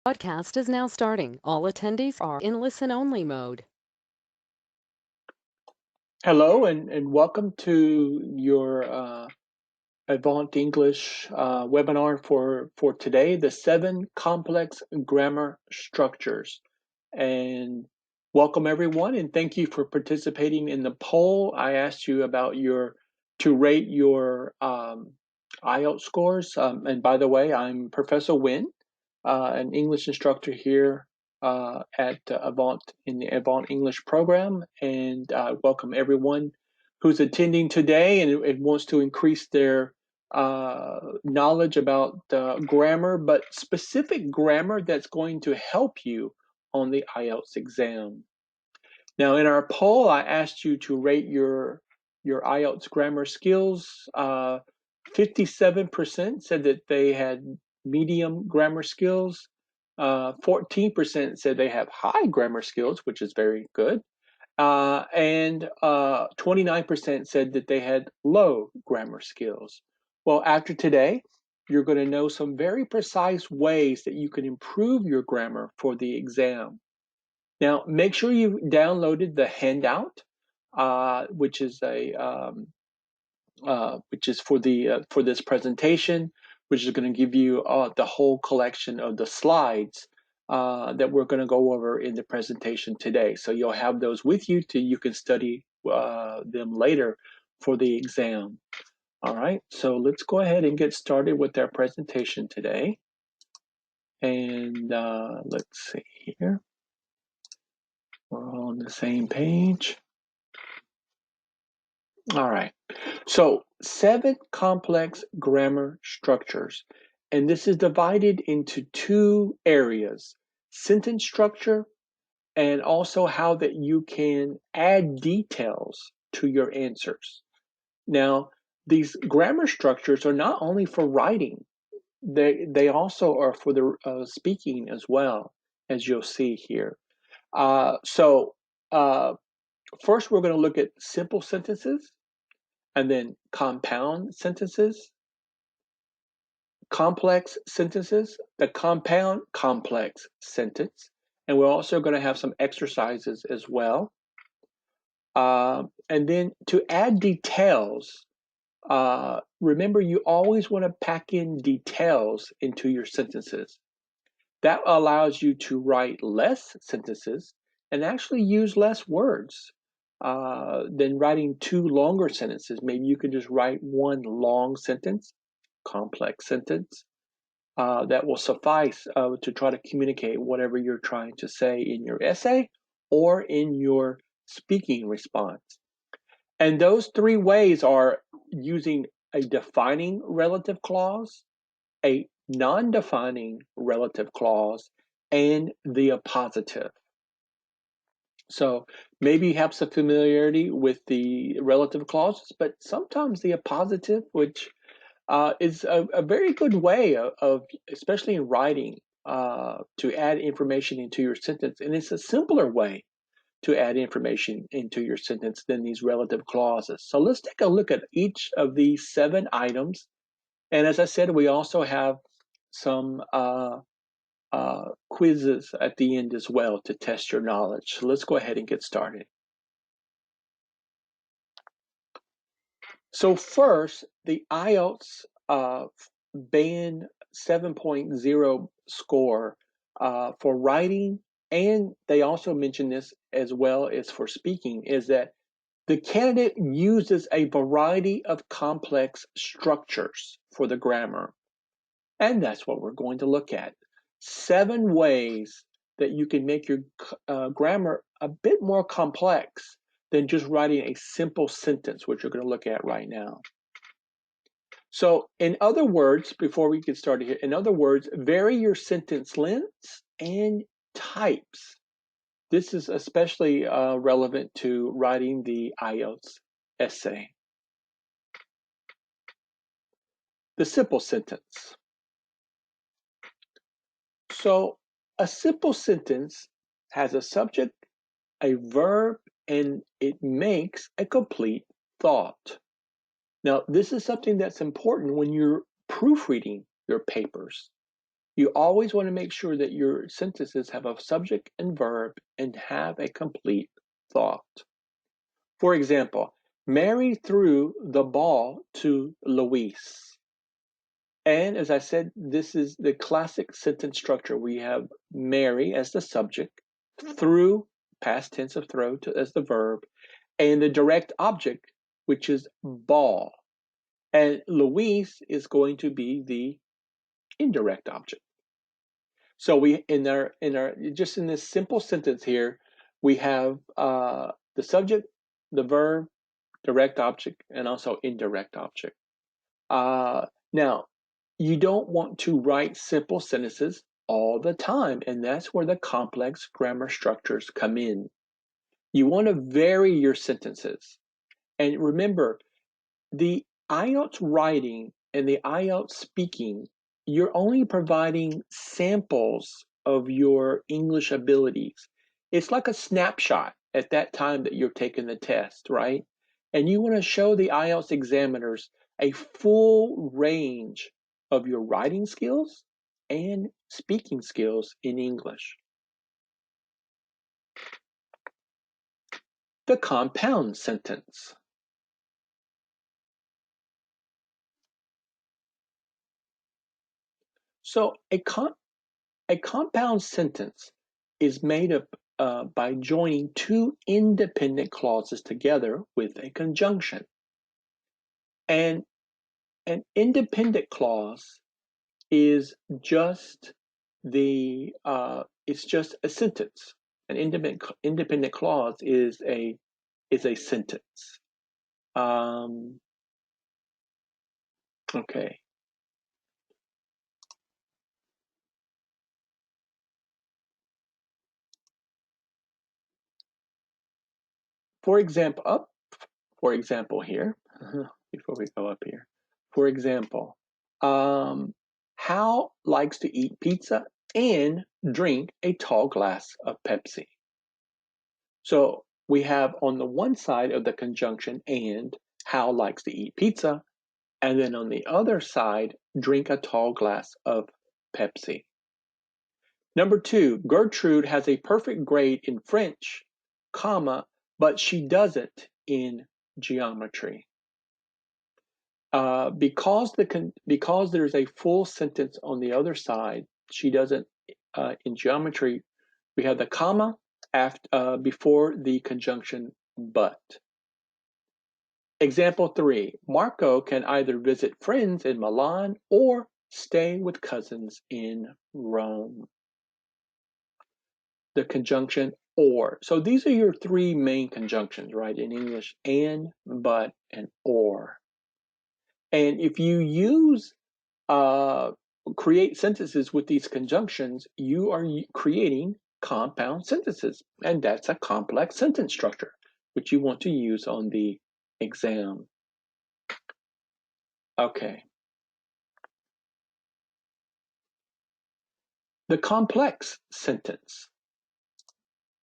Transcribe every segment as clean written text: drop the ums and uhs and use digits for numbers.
Podcast is now starting. All attendees are in listen-only mode. Hello and welcome to your Advanced English webinar for today, the 7 complex grammar structures. And welcome everyone, and thank you for participating in the poll. I asked you about to rate your IELTS scores. And by the way, I'm Professor Wynn, an English instructor here at Avant in the Avant English program, and welcome everyone who's attending today and wants to increase their knowledge about grammar, but specific grammar that's going to help you on the IELTS exam. Now, in our poll, I asked you to rate your IELTS grammar skills. 57% said that they had medium grammar skills. 14% said they have high grammar skills, which is very good. And 29% said that they had low grammar skills. Well, after today, you're going to know some very precise ways that you can improve your grammar for the exam. Now, make sure you downloaded the handout, which is for this presentation, which is going to give you the whole collection of the slides that we're going to go over in the presentation today. So you'll have those with you till you can study them later for the exam. All right, so let's go ahead and get started with our presentation today. And let's see here. We're all on the same page. All right, so 7 complex grammar structures, and this is divided into 2 areas: sentence structure and also how that you can add details to your answers. Now, these grammar structures are not only for writing, they also are for the speaking as well, as you'll see here. First, we're going to look at simple sentences, and then compound sentences, complex sentences, the compound complex sentence, and we're also going to have some exercises as well. And then to add details, remember you always want to pack in details into your sentences. That allows you to write less sentences and actually use less words than writing 2 longer sentences. Maybe you could just write 1 long sentence, complex sentence, that will suffice to try to communicate whatever you're trying to say in your essay or in your speaking response. And those 3 ways are using a defining relative clause, a non-defining relative clause, and the appositive. So maybe you have some familiarity with the relative clauses, but sometimes the appositive, which is a very good way of, especially in writing, to add information into your sentence. And it's a simpler way to add information into your sentence than these relative clauses. So let's take a look at each of these 7 items. And as I said, we also have some quizzes at the end as well to test your knowledge. So let's go ahead and get started. So first, the IELTS band 7.0 score for writing, and they also mention this as well as for speaking, is that the candidate uses a variety of complex structures for the grammar. And that's what we're going to look at. 7 ways that you can make your grammar a bit more complex than just writing a simple sentence, which you're going to look at right now. So in other words, before we get started here, in other words, vary your sentence lengths and types. This is especially relevant to writing the IELTS essay. The simple sentence. So a simple sentence has a subject, a verb, and it makes a complete thought. Now, this is something that's important when you're proofreading your papers. You always want to make sure that your sentences have a subject and verb and have a complete thought. For example, Mary threw the ball to Luis. And as I said, this is the classic sentence structure. We have Mary as the subject, threw, past tense of throw, as the verb, and the direct object, which is ball. And Luis is going to be the indirect object. So we in our just in this simple sentence here, we have the subject, the verb, direct object, and also indirect object. Now, you don't want to write simple sentences all the time, and that's where the complex grammar structures come in. You want to vary your sentences. And remember, the IELTS writing and the IELTS speaking, you're only providing samples of your English abilities. It's like a snapshot at that time that you're taking the test, right? And you want to show the IELTS examiners a full range of your writing skills and speaking skills in English. The compound sentence. So a compound sentence is made up by joining two independent clauses together with a conjunction. And an independent clause is just it's just a sentence. An independent clause is a sentence. Okay. For example here, before we go up here, for example, Hal likes to eat pizza and drink a tall glass of Pepsi. So we have on the one side of the conjunction and, Hal likes to eat pizza, and then on the other side, drink a tall glass of Pepsi. Number 2, Gertrude has a perfect grade in French, comma, but she doesn't in geometry. Because there's a full sentence on the other side, she doesn't in geometry. We have the comma before the conjunction but. Example 3, Marco can either visit friends in Milan or stay with cousins in Rome. The conjunction or. So these are your three main conjunctions, right, in English: and, but, and or. And if you use create sentences with these conjunctions, you are creating compound sentences, and that's a complex sentence structure, which you want to use on the exam. Okay. The complex sentence.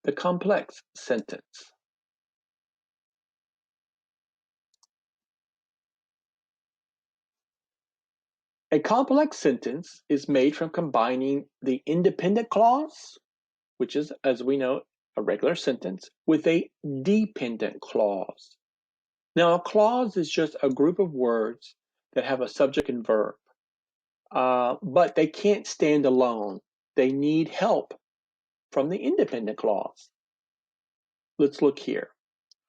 The complex sentence. A complex sentence is made from combining the independent clause, which is, as we know, a regular sentence, with a dependent clause. Now, a clause is just a group of words that have a subject and verb, but they can't stand alone. They need help from the independent clause. Let's look here.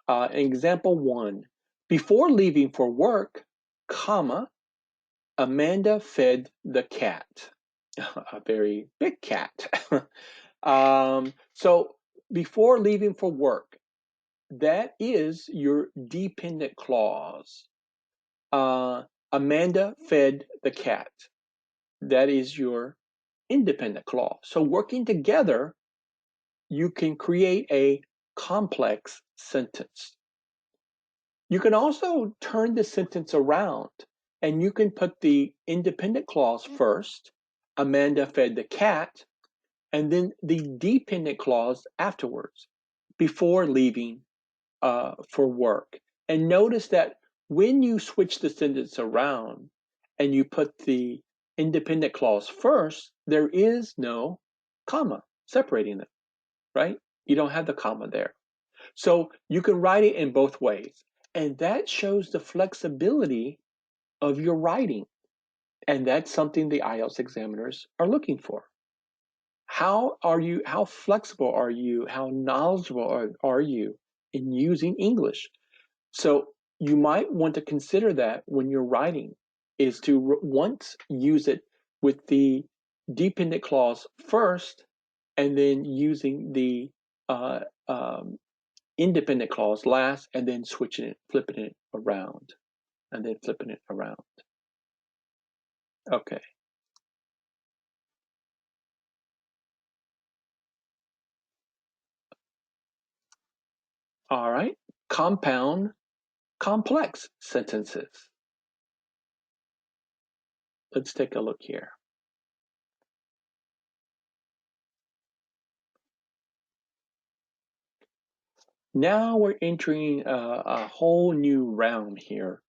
Example 1, before leaving for work, comma, Amanda fed the cat, a very big cat. So before leaving for work, that is your dependent clause. Amanda fed the cat. That is your independent clause. So working together, you can create a complex sentence. You can also turn the sentence around, and you can put the independent clause first, Amanda fed the cat, and then the dependent clause afterwards, before leaving for work. And notice that when you switch the sentence around and you put the independent clause first, there is no comma separating them, right? You don't have the comma there. So you can write it in both ways. And that shows the flexibility of your writing. And that's something the IELTS examiners are looking for. How flexible are you? How knowledgeable are you in using English? So you might want to consider that when you're writing, is to once use it with the dependent clause first, and then using the uh, um, independent clause last, and then switching it, flipping it around, and then flipping it around. Okay. All right. Compound complex sentences. Let's take a look here. Now we're entering a whole new realm here,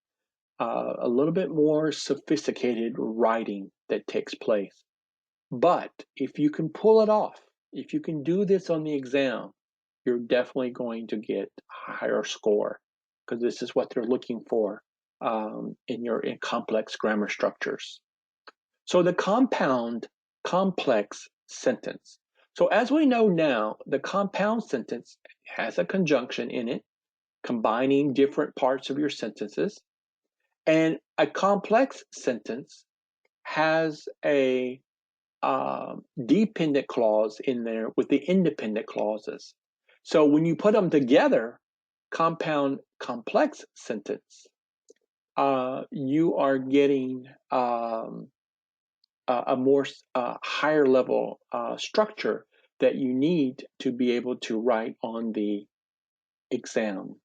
a little bit more sophisticated writing that takes place. But if you can pull it off, if you can do this on the exam, you're definitely going to get a higher score, because this is what they're looking for in complex grammar structures. So the compound complex sentence. So as we know now, the compound sentence has a conjunction in it, combining different parts of your sentences. And a complex sentence has a dependent clause in there with the independent clauses. So when you put them together, compound complex sentence, you are getting a more higher level structure that you need to be able to write on the exam.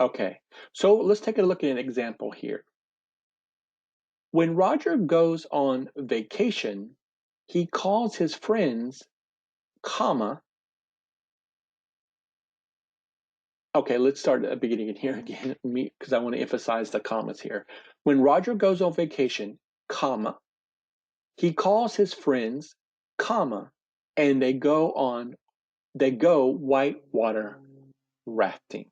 Okay, so let's take a look at an example here. When Roger goes on vacation, he calls his friends, comma. Okay, let's start at the beginning here again, because I want to emphasize the commas here. When Roger goes on vacation, comma, he calls his friends, comma, and they go whitewater rafting.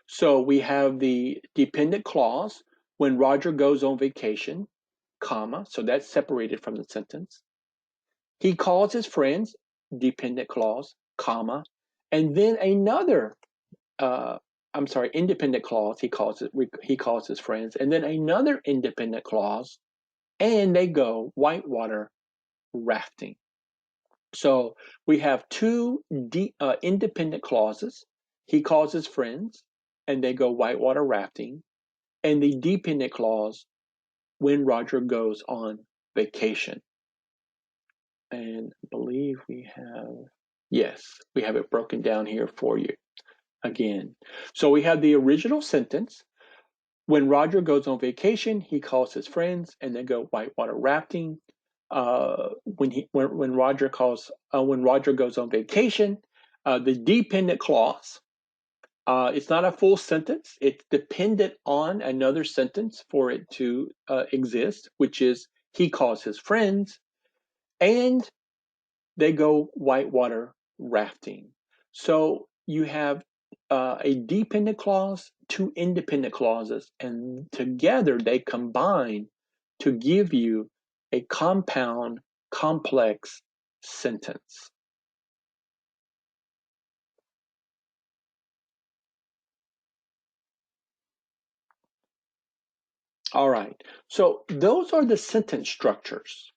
So we have the dependent clause, when Roger goes on vacation, comma, so that's separated from the sentence. He calls his friends, dependent clause, comma, and then another, independent clause, he calls his friends, and then another independent clause, and they go whitewater rafting. So we have two independent clauses. He calls his friends, and they go whitewater rafting, and the dependent clause, when Roger goes on vacation. And I believe we have it broken down here for you again. So we have the original sentence. When Roger goes on vacation, he calls his friends, and they go whitewater rafting. When Roger goes on vacation, the dependent clause. It's not a full sentence. It's dependent on another sentence for it to exist, which is he calls his friends, and they go whitewater rafting. So you have a dependent clause, two independent clauses, and together they combine to give you a compound, complex sentence. All right, so those are the sentence structures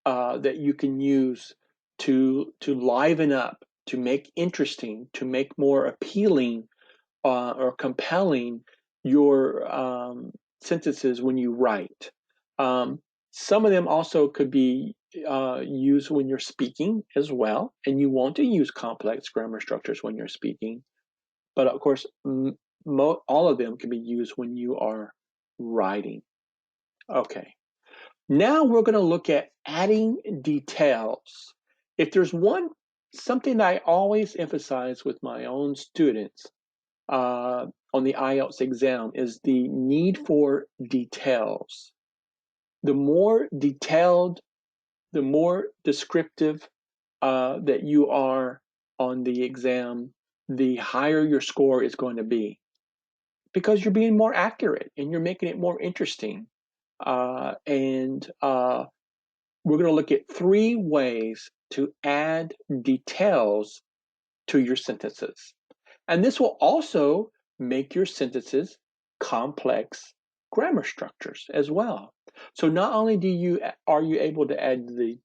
that you can use to liven up, to make interesting, to make more appealing or compelling your sentences when you write. Some of them also could be used when you're speaking as well, and you want to use complex grammar structures when you're speaking. But of course, all of them can be used when you are writing. Okay. Now we're going to look at adding details. If there's something I always emphasize with my own students on the IELTS exam is the need for details. The more detailed, the more descriptive that you are on the exam, the higher your score is going to be because you're being more accurate and you're making it more interesting. And we're going to look at 3 ways to add details to your sentences. And this will also make your sentences complex grammar structures as well. So not only are you able to add the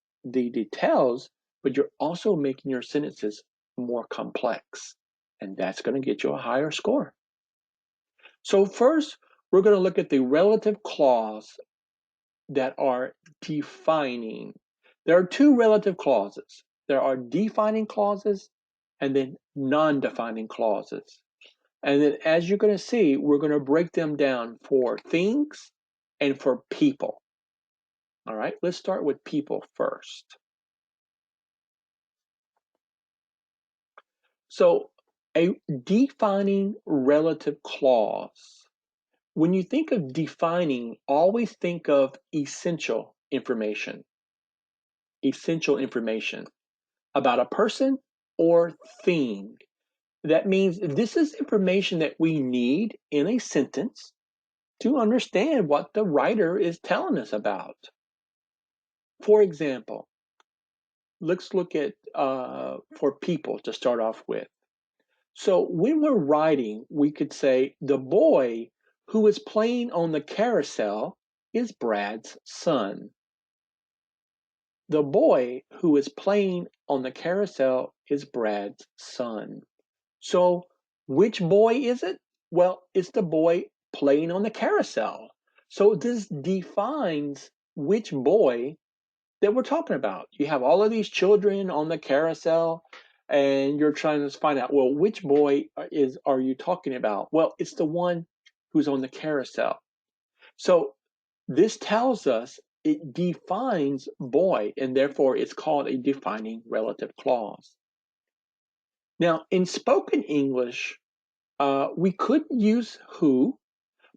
details, but you're also making your sentences more complex. And that's going to get you a higher score. So first, we're going to look at the relative clause that are defining. There are 2 relative clauses. There are defining clauses and then non-defining clauses. And then as you're going to see, we're going to break them down for things and for people. All right, let's start with people first. So a defining relative clause. When you think of defining, always think of essential information. Essential information about a person or thing. That means this is information that we need in a sentence to understand what the writer is telling us about. For example, let's look at for people to start off with. So when we're writing, we could say the boy who is playing on the carousel is Brad's son. The boy who is playing on the carousel is Brad's son. So which boy is it? Well, it's the boy playing on the carousel. So this defines which boy that we're talking about. You have all of these children on the carousel and you're trying to find out, well, which boy are you talking about? Well, it's the one who's on the carousel. So this tells us it defines boy, and therefore it's called a defining relative clause. Now, in spoken English, we could use who,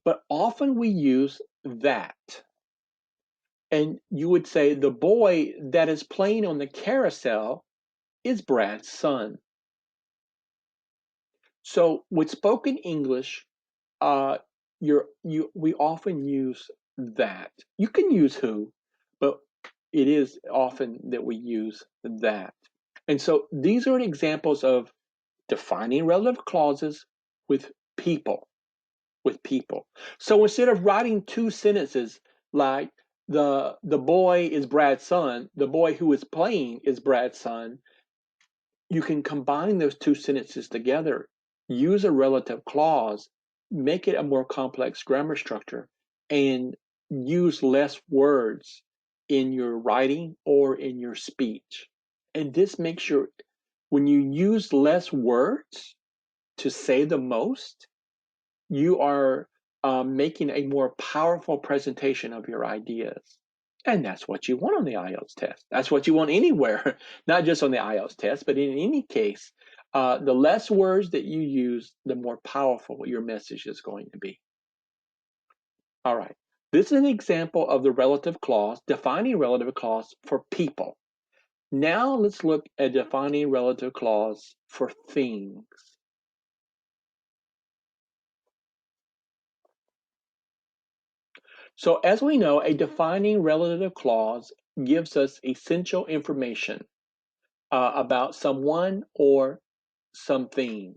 but often we use that. And you would say the boy that is playing on the carousel is Brad's son. So with spoken English, we often use that. You can use who, but it is often that we use that. And so these are examples of defining relative clauses with people. With people. So instead of writing 2 sentences like the boy is Brad's son, the boy who is playing is Brad's son, you can combine those 2 sentences together, use a relative clause, make it a more complex grammar structure, and use less words in your writing or in your speech. And this makes sure when you use less words to say the most, you are making a more powerful presentation of your ideas. And that's what you want on the IELTS test. That's what you want anywhere, not just on the IELTS test, but in any case, the less words that you use, the more powerful your message is going to be. All right. This is an example of the relative clause, defining relative clause for people. Now let's look at defining relative clause for things. So as we know, a defining relative clause gives us essential information about someone or something.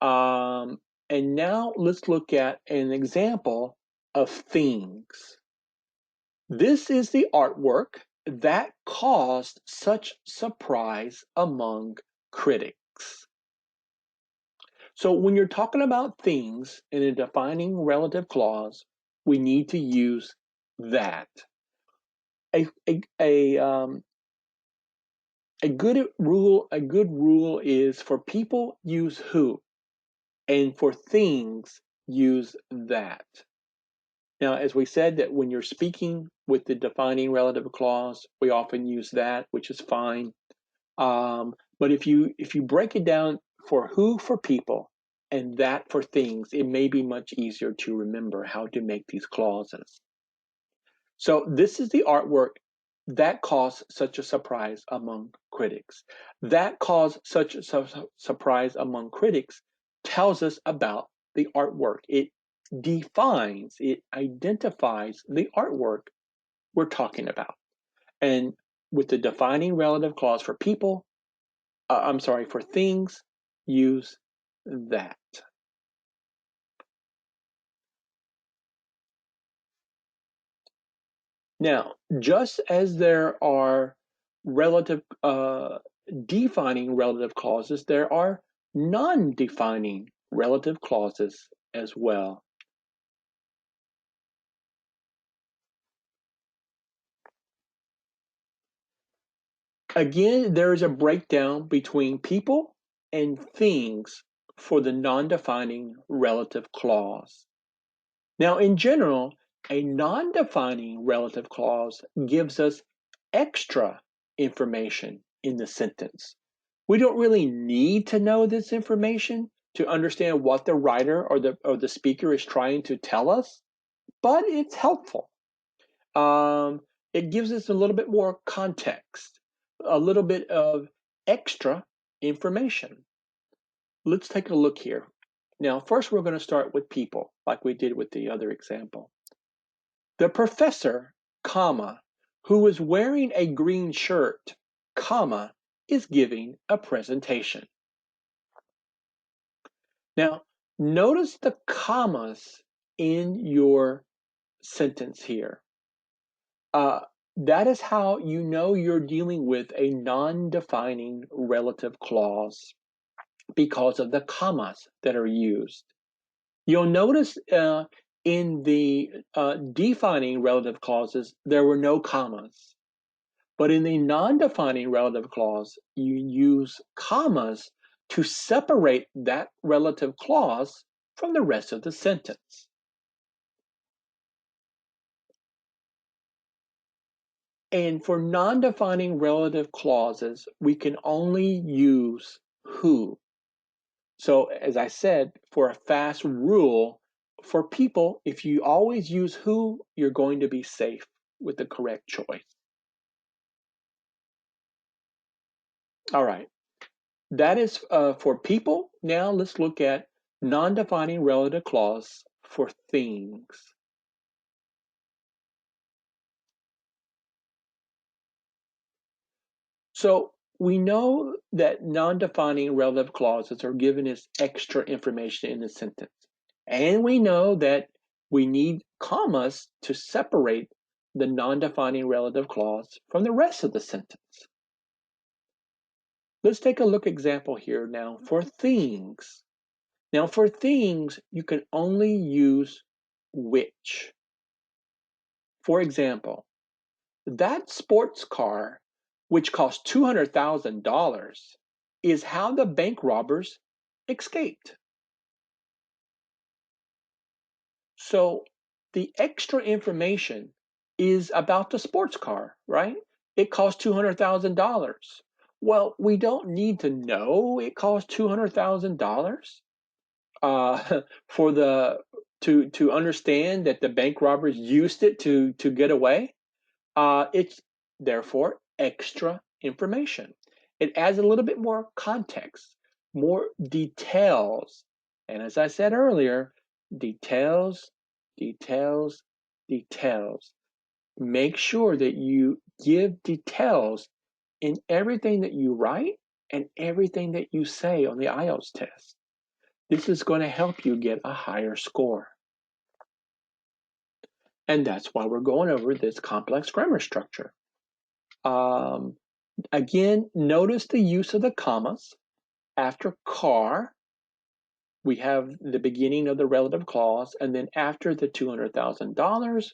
And now let's look at an example of things. This is the artwork that caused such surprise among critics. So when you're talking about things in a defining relative clause, we need to use that. A good rule is for people use who, and for things use that. Now, as we said, that when you're speaking with the defining relative clause, we often use that, which is fine. But if you break it down for who for people and that for things, it may be much easier to remember how to make these clauses. So this is the artwork that caused such a surprise among critics. That caused such a surprise among critics tells us about the artwork. It defines, it identifies the artwork we're talking about. And with the defining relative clause for people, for things, use that. Now, just as there are relative defining relative clauses, there are non-defining relative clauses as well. Again, there is a breakdown between people and things for the non-defining relative clause. Now, in general, a non-defining relative clause gives us extra information in the sentence. We don't really need to know this information to understand what the writer or the speaker is trying to tell us, but it's helpful. It gives us a little bit more context, a little bit of extra information. Let's take a look here. Now, first we're going to start with people, like we did with the other example. The professor, comma, who is wearing a green shirt, comma, is giving a presentation. Now, notice the commas in your sentence here. That is how you know you're dealing with a non-defining relative clause because of the commas that are used. You'll notice in the defining relative clauses, there were no commas. But in the non-defining relative clause, you use commas to separate that relative clause from the rest of the sentence. And for non-defining relative clauses, we can only use who. So as I said, for a fast rule, for people, if you always use who, you're going to be safe with the correct choice. All right, that is for people. Now let's look at non-defining relative clause for things. So we know that non-defining relative clauses are given as extra information in the sentence. And we know that we need commas to separate the non-defining relative clause from the rest of the sentence. Let's take a look example here now for things. Now for things, you can only use which. For example, that sports car, which cost $200,000, is how the bank robbers escaped. So the extra information is about the sports car, right? It cost $200,000. Well, we don't need to know it cost $200,000 for the to understand that the bank robbers used it to get away. It's therefore extra information. It adds a little bit more context, more details. And as I said earlier, details, details, details. Make sure that you give details in everything that you write and everything that you say on the IELTS test. This is going to help you get a higher score. And that's why we're going over this complex grammar structure. Again, notice the use of the commas. After car, we have the beginning of the relative clause, and then after the $200,000,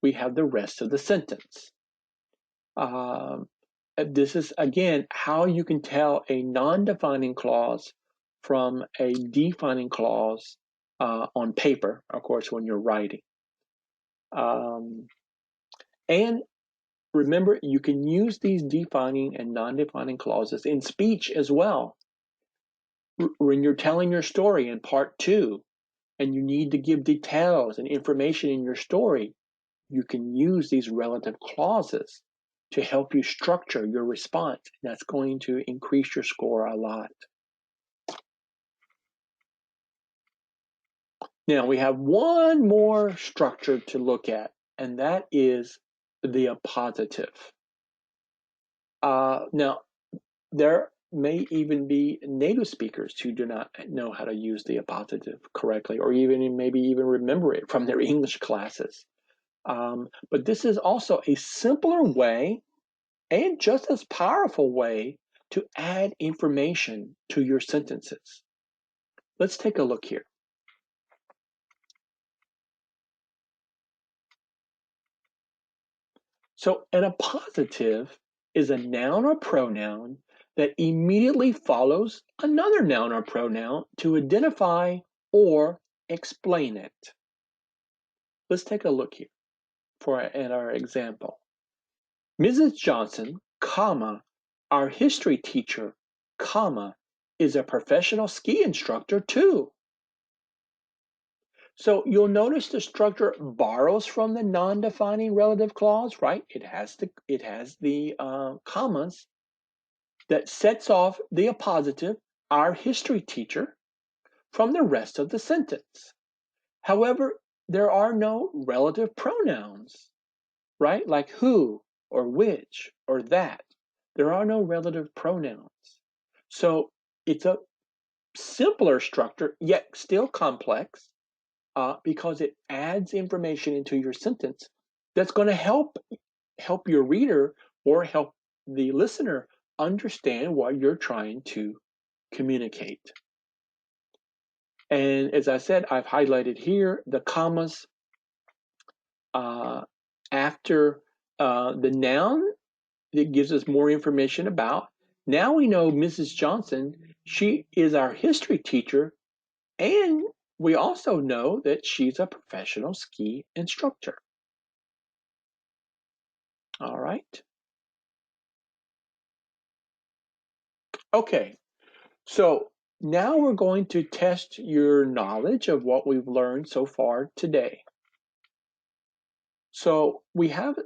we have the rest of the sentence. This is, again, how you can tell a non-defining clause from a defining clause on paper, of course, when you're writing. And remember, you can use these defining and non-defining clauses in speech as well. When you're telling your story in part 2, and you need to give details and information in your story, you can use these relative clauses to help you structure your response. That's going to increase your score a lot. Now we have one more structure to look at, and that is the appositive. Now, there may even be native speakers who do not know how to use the appositive correctly, or maybe even remember it from their English classes. But this is also a simpler way and just as powerful way to add information to your sentences. Let's take a look here. So an appositive is a noun or pronoun that immediately follows another noun or pronoun to identify or explain it. Let's take a look here at our example. Mrs. Johnson, comma, our history teacher, comma, is a professional ski instructor too. So you'll notice the structure borrows from the non-defining relative clause, right? It has the commas that sets off the appositive, our history teacher, from the rest of the sentence. However, there are no relative pronouns, right? Like who or which or that. There are no relative pronouns. So it's a simpler structure, yet still complex, because it adds information into your sentence that's going to help your reader or help the listener understand what you're trying to communicate. And as I said, I've highlighted here the commas after the noun that gives us more information about. Now we know Mrs. Johnson, she is our history teacher, and we also know that she's a professional ski instructor. All right. Okay, so now we're going to test your knowledge of what we've learned so far today. So we have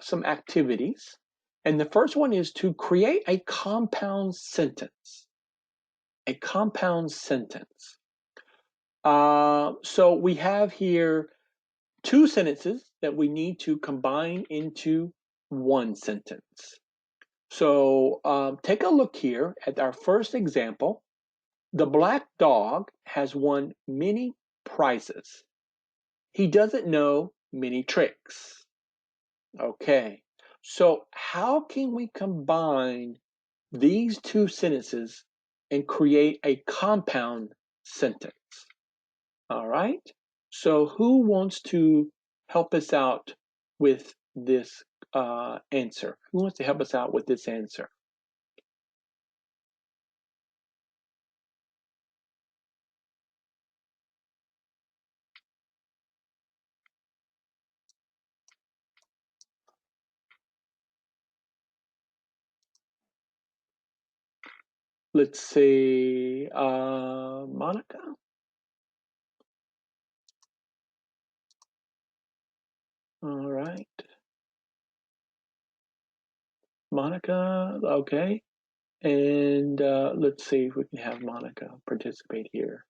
some activities, and the first one is to create a compound sentence. A compound sentence. So we have here two sentences that we need to combine into one sentence. So take a look here at our first example. The black dog has won many prizes. He doesn't know many tricks. Okay, so how can we combine these two sentences and create a compound sentence? All right, so who wants to help us out with this answer? Who wants to help us out with this answer? Let's see, Monica? All right. Monica, okay. And let's see if we can have Monica participate here.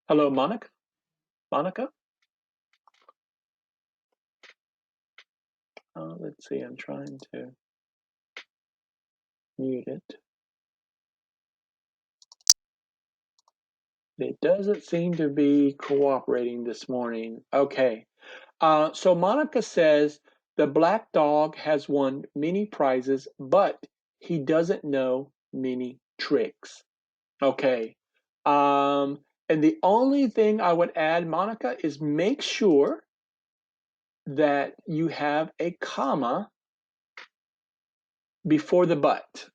Hello, Monica? Monica? Let's see, I'm trying to mute it. It doesn't seem to be cooperating this morning. Okay. So Monica says the black dog has won many prizes, but he doesn't know many tricks. Okay. And the only thing I would add, Monica, is make sure that you have a comma before the but.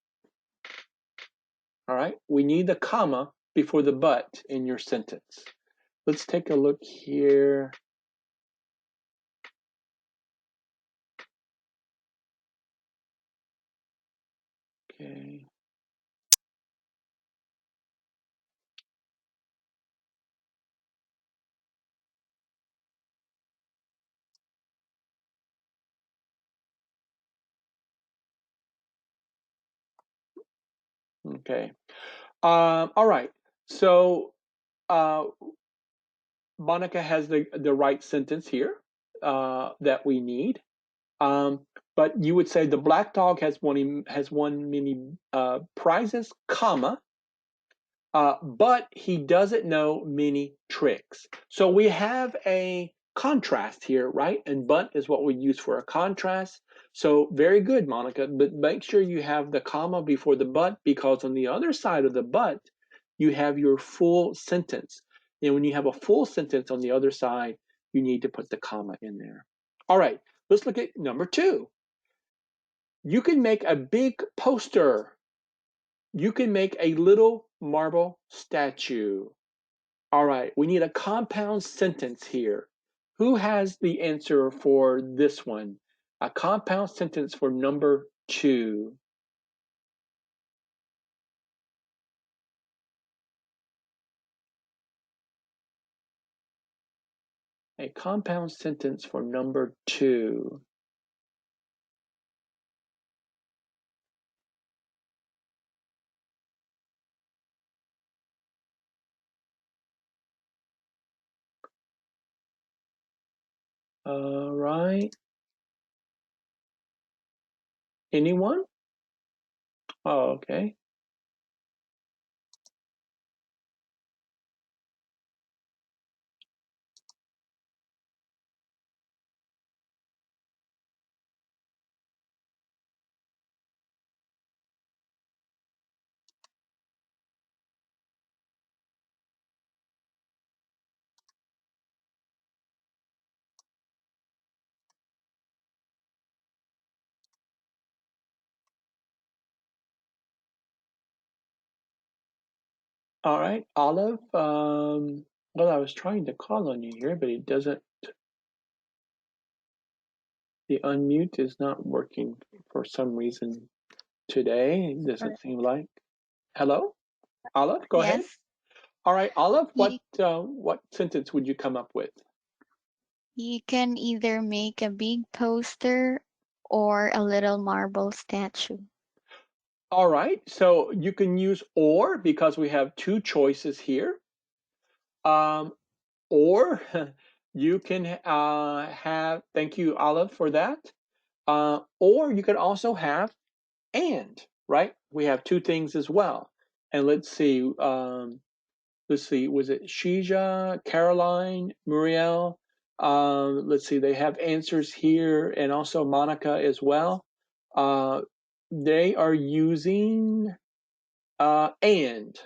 All right. We need the comma before the but in your sentence. Let's take a look here. Okay. Okay. All right. So uh, Monica has the right sentence here that we need. Um, but you would say the black dog has won many prizes, comma, but he doesn't know many tricks. So we have a contrast here, right? And but is what we use for a contrast. So very good, Monica, but make sure you have the comma before the but, because on the other side of the but, you have your full sentence. And when you have a full sentence on the other side, you need to put the comma in there. All right, let's look at number 2. You can make a big poster. You can make a little marble statue. All right, we need a compound sentence here. Who has the answer for this one? A compound sentence for number 2. A compound sentence for number 2. All right. Anyone? Oh, okay. All right, Olive. Well, I was trying to call on you here, but it doesn't. The unmute is not working for some reason today. It doesn't seem like. Hello, Olive. Go ahead. Yes, All right, Olive. you What sentence would you come up with? you can either make a big poster or a little marble statue. All right, so you can use or because we have two choices here. Um, or you can have. Thank you, Olive, for that. Or you could also have and, right? We have two things as well. And let's see. Was it Shija, Caroline, Muriel? Let's see, they have answers here, and also Monica as well. Uh, they are using and.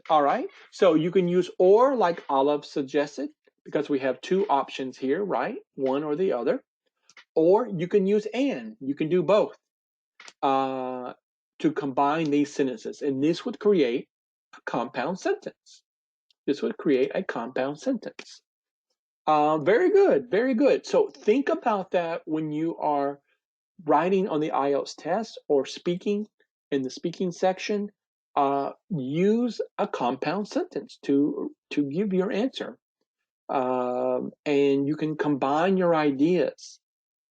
All right. So you can use or like Olive suggested, because we have two options here, right? One or the other. Or you can use and. You can do both to combine these sentences, and this would create a compound sentence. This would create a compound sentence. Very good, very good. So think about that when you are writing on the IELTS test or speaking in the speaking section. Use a compound sentence to give your answer, and you can combine your ideas.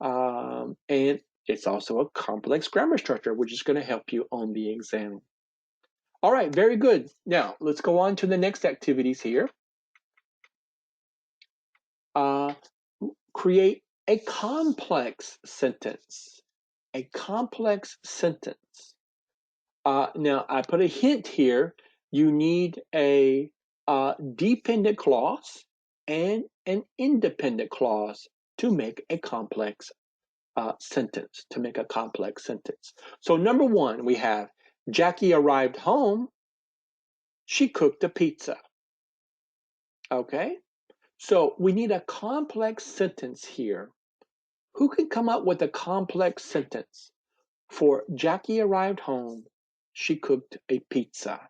And it's also a complex grammar structure, which is going to help you on the exam. All right, very good. Now let's go on to the next activities here. Uh, create a complex sentence. A complex sentence. Now, I put a hint here. You need a dependent clause and an independent clause to make a complex sentence, to make a complex sentence. So number 1, we have Jackie arrived home. She cooked a pizza. Okay? So we need a complex sentence here. Who can come up with a complex sentence for Jackie arrived home, she cooked a pizza?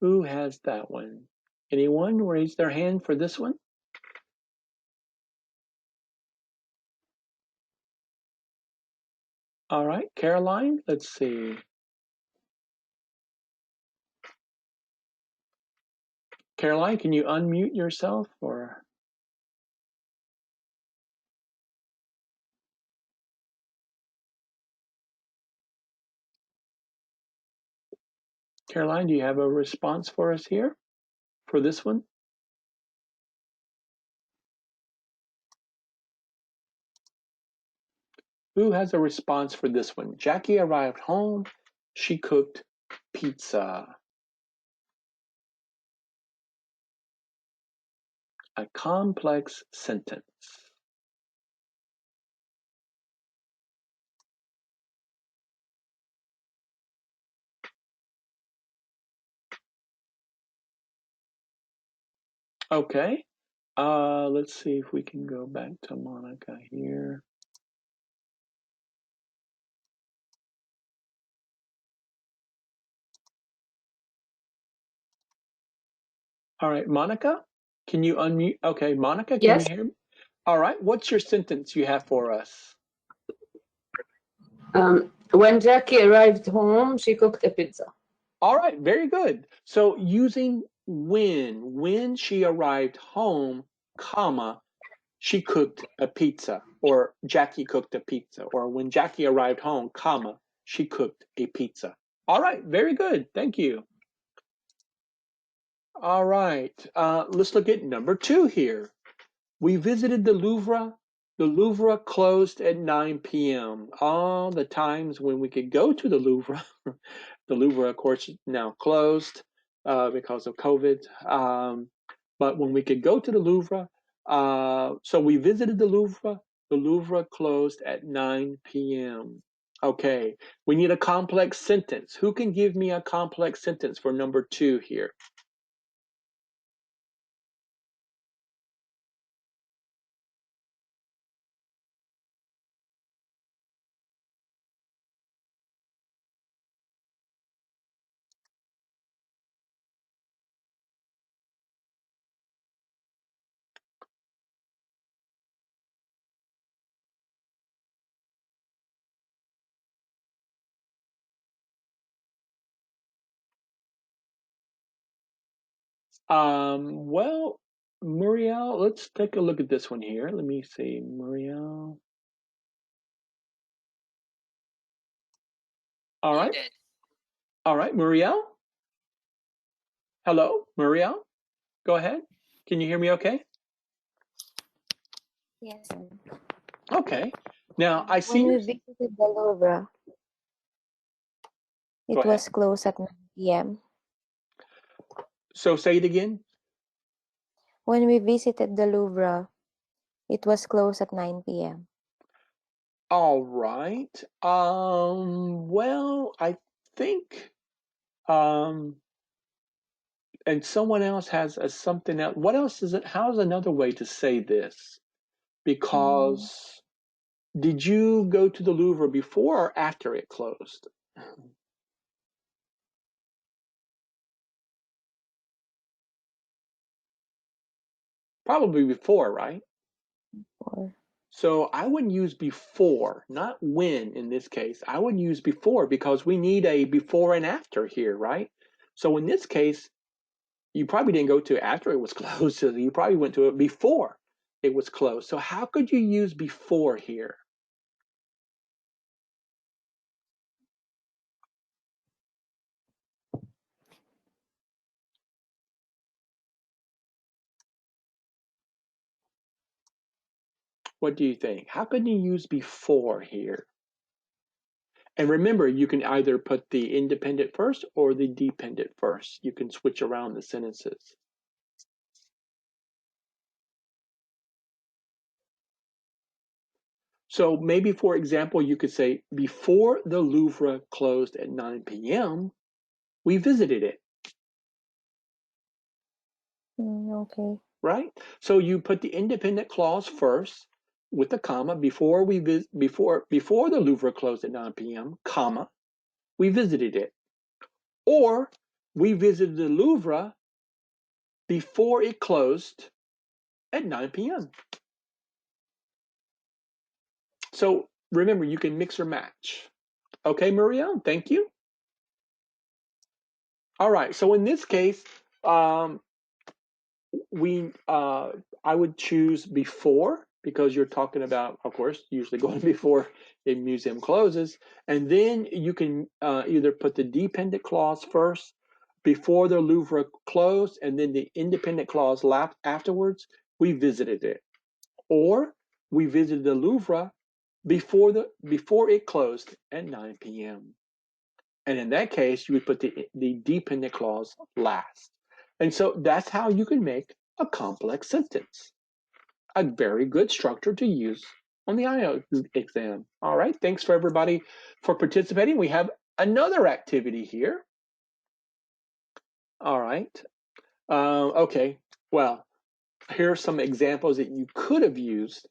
Who has that one? Anyone raise their hand for this one? All right, Caroline, let's see. Caroline, can you unmute yourself or? Caroline, do you have a response for us here for this one? Who has a response for this one? Jackie arrived home. She cooked pizza. A complex sentence. Okay. Let's see if we can go back to Monica here. All right, Monica, can you unmute? Okay, Monica, can you Yes. hear me? All right, what's your sentence you have for us? When Jackie arrived home, she cooked a pizza. All right, very good. So using when she arrived home, comma, she cooked a pizza, or Jackie cooked a pizza, or when Jackie arrived home, comma, she cooked a pizza. All right, very good. Thank you. All right, let's look at number 2 here. We visited the Louvre. The Louvre closed at 9 p.m. All the times when we could go to the Louvre. The Louvre, of course, is now closed because of COVID. But when we could go to the Louvre, so we visited the Louvre. The Louvre closed at 9 p.m. Okay, we need a complex sentence. Who can give me a complex sentence for number 2 here? Well, Muriel, let's take a look at this one here. Let me see, Muriel. All right. All right, Muriel. Hello, Muriel. Go ahead. Can you hear me okay? Yes, sir. Okay. Now, I see When we you. visited the Louvre, Go it ahead. was closed at 9 p.m. So say it again. When we visited the Louvre, it was closed at 9 p.m. All right. Well, I think and someone else has a something else. What else is it? How's another way to say this? Because did you go to the Louvre before or after it closed? Probably before, right? Or, So I wouldn't use before, not when in this case. I would use before because we need a before and after here, right? So in this case, you probably didn't go to after it was closed, so you probably went to it before it was closed. So how could you use before here? What do you think? How could you use before here? And remember, you can either put the independent first or the dependent first. You can switch around the sentences. So maybe, for example, you could say, before the Louvre closed at 9 p.m., we visited it, okay. right? So you put the independent clause first with a comma before the Louvre closed at 9 p.m., comma, we visited it. Or we visited the Louvre before it closed at 9 p.m. So remember, you can mix or match. Okay, Maria, thank you. All right, so in this case, I would choose before, because you're talking about, of course, usually going before a museum closes. And then you can either put the dependent clause first before the Louvre closed, and then the independent clause afterwards. We visited it, or we visited the Louvre before it closed at 9 p.m. And in that case, you would put the dependent clause last. And so that's how you can make a complex sentence. A very good structure to use on the IELTS exam. All right, thanks for everybody for participating. We have another activity here. All right. Okay, well, here are some examples that you could have used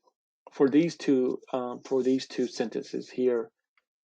for these two sentences here.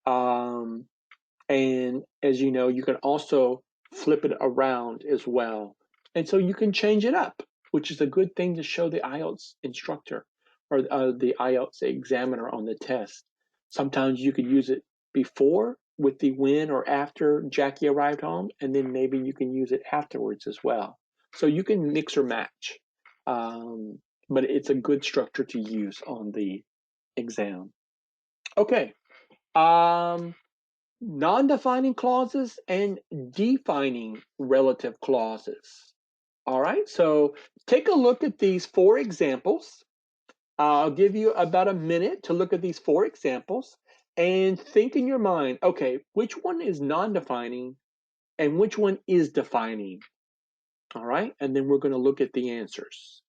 And as you know, you can also flip it around as well. And so you can change it up, which is a good thing to show the IELTS instructor or the IELTS examiner on the test. Sometimes you could use it before with the when or after Jackie arrived home, and then maybe you can use it afterwards as well. So you can mix or match, but it's a good structure to use on the exam. Okay. Non-defining clauses and defining relative clauses. All right, so take a look at these 4 examples. I'll give you about a minute to look at these 4 examples and think in your mind, okay, which one is non-defining and which one is defining? All right, and then we're going to look at the answers.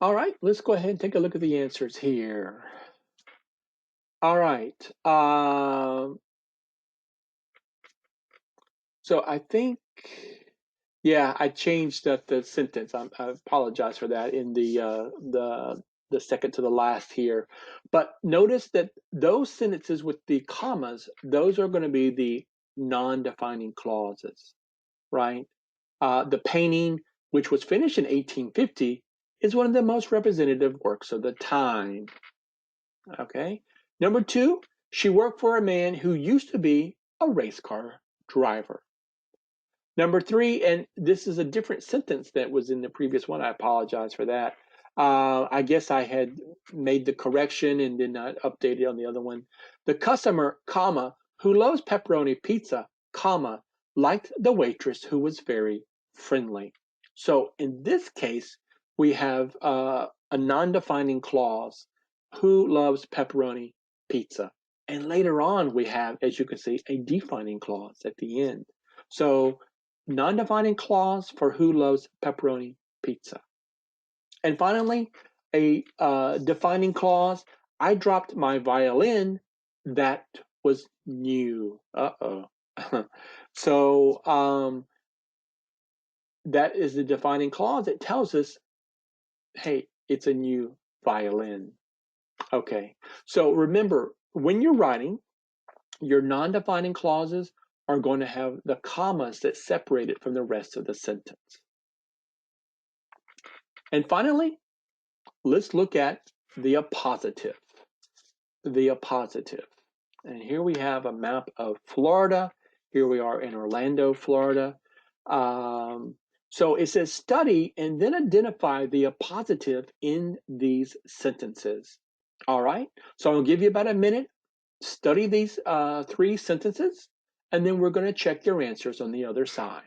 All right, let's go ahead and take a look at the answers here. All right. So I think, yeah, I changed the sentence. I apologize for that in the second to the last here. But notice that those sentences with the commas, those are going to be the non-defining clauses, right? The painting, which was finished in 1850, is one of the most representative works of the time. Okay. Number 2, she worked for a man who used to be a race car driver. Number 3, and this is a different sentence that was in the previous one. I apologize for that. I guess I had made the correction and did not update it on the other one. The customer, comma, who loves pepperoni pizza, comma, liked the waitress who was very friendly. So in this case, we have a non-defining clause, who loves pepperoni pizza. And later on, we have, as you can see, a defining clause at the end. So non-defining clause for who loves pepperoni pizza. And finally, a defining clause, I dropped my violin that was new. Uh-oh. So that is the defining clause. It tells us, hey, it's a new violin. Okay, so remember, when you're writing, your non-defining clauses are going to have the commas that separate it from the rest of the sentence. And finally, let's look at the appositive. The appositive. And here we have a map of Florida. Here we are in Orlando, Florida. So it says study and then identify the appositive in these sentences. All right, so I'll give you about a minute. Study these 3 sentences, and then we're going to check your answers on the other side.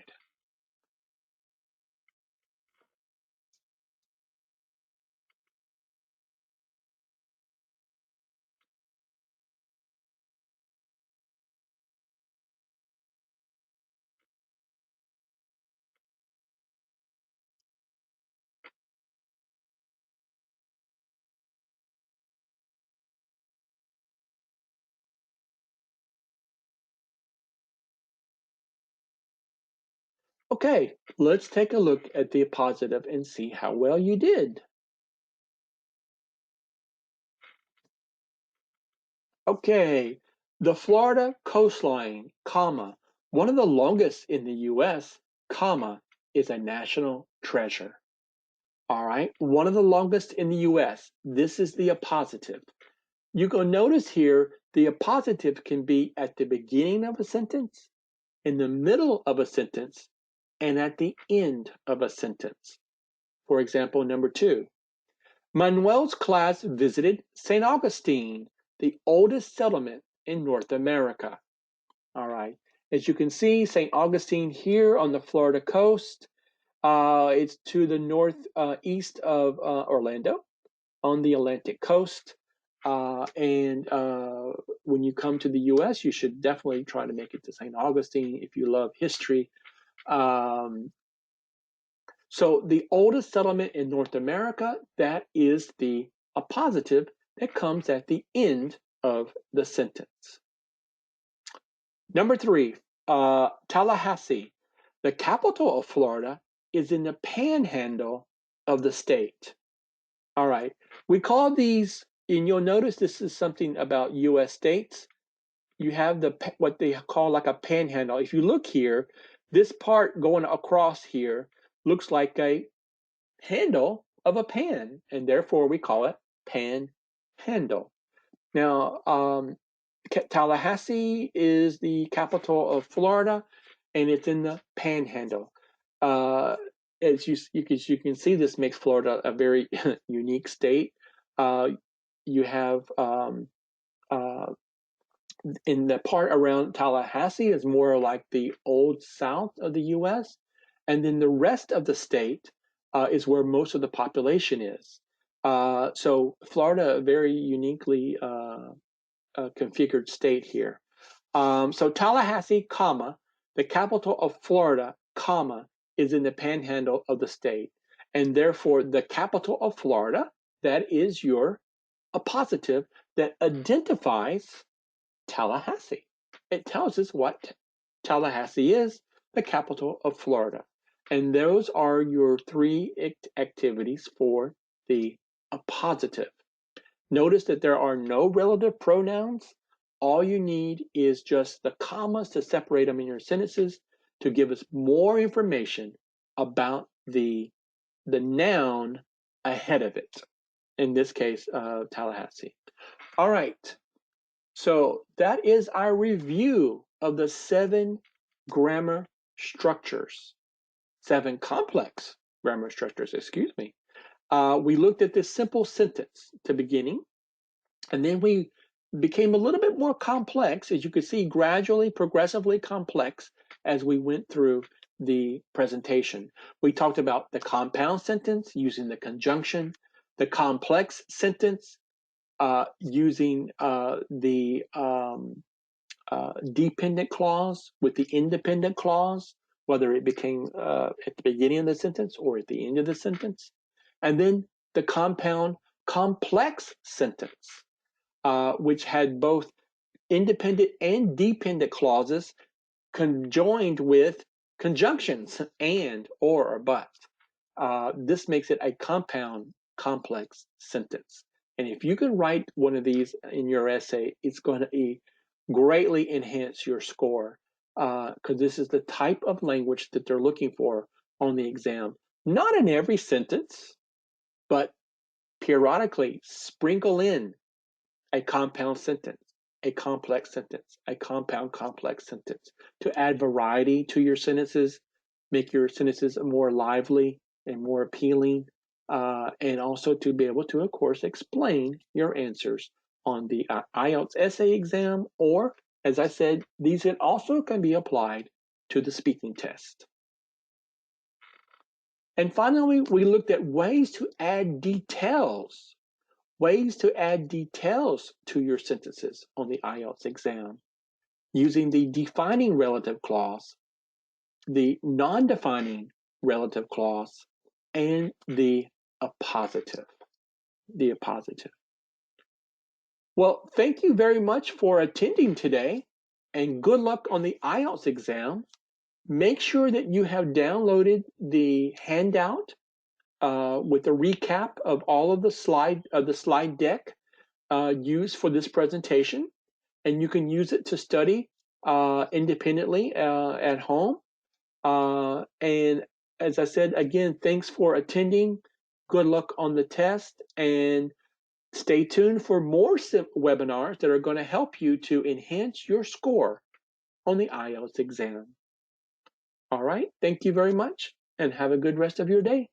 Okay, let's take a look at the appositive and see how well you did. Okay, the Florida coastline, comma, one of the longest in the U.S., comma, is a national treasure. All right, one of the longest in the U.S. This is the appositive. You can notice here the appositive can be at the beginning of a sentence, in the middle of a sentence, and at the end of a sentence. For example, number 2. Manuel's class visited St. Augustine, the oldest settlement in North America. All right. As you can see, St. Augustine here on the Florida coast. It's to the northeast of Orlando on the Atlantic coast. And when you come to the U.S., you should definitely try to make it to St. Augustine if you love history. So the oldest settlement in North America, that is the appositive that comes at the end of the sentence. Number 3, Tallahassee, the capital of Florida, is in the panhandle of the state. All right, we call these, and you'll notice this is something about U.S. states. You have what they call like a panhandle. If you look here, this part going across here looks like a handle of a pan, and therefore we call it panhandle. Now, Tallahassee is the capital of Florida, and it's in the panhandle. As you can see, this makes Florida a very unique state. You have in the part around Tallahassee is more like the old South of the U.S., and then the rest of the state is where most of the population is. So Florida, a very uniquely configured state here. So Tallahassee, comma, the capital of Florida, comma, is in the panhandle of the state, and therefore the capital of Florida, that is your appositive that identifies Tallahassee. It tells us what Tallahassee is, the capital of Florida. And those are your 3 activities for the appositive. Notice that there are no relative pronouns. All you need is just the commas to separate them in your sentences to give us more information about the noun ahead of it. In this case, Tallahassee. All right. So that is our review of the 7 grammar structures, 7 complex grammar structures, excuse me. We looked at this simple sentence to beginning, and then we became a little bit more complex, as you could see, gradually, progressively complex as we went through the presentation. We talked about the compound sentence using the conjunction, the complex sentence using the dependent clause with the independent clause, whether it became at the beginning of the sentence or at the end of the sentence. And then the compound complex sentence, which had both independent and dependent clauses conjoined with conjunctions and, or but. This makes it a compound complex sentence. And if you can write one of these in your essay, it's going to greatly enhance your score because this is the type of language that they're looking for on the exam. Not in every sentence, but periodically sprinkle in a compound sentence, a complex sentence, a compound complex sentence to add variety to your sentences, make your sentences more lively and more appealing, and also to be able to, of course, explain your answers on the IELTS essay exam, or, as I said, these also can be applied to the speaking test. And finally, we looked at ways to add details to your sentences on the IELTS exam using the defining relative clause, the non-defining relative clause, and the appositive. Well, thank you very much for attending today, and good luck on the IELTS exam. Make sure that you have downloaded the handout with a recap of all of the slide deck used for this presentation, and you can use it to study independently at home. And as I said, again, thanks for attending. Good luck on the test, and stay tuned for more webinars that are going to help you to enhance your score on the IELTS exam. All right, thank you very much, and have a good rest of your day.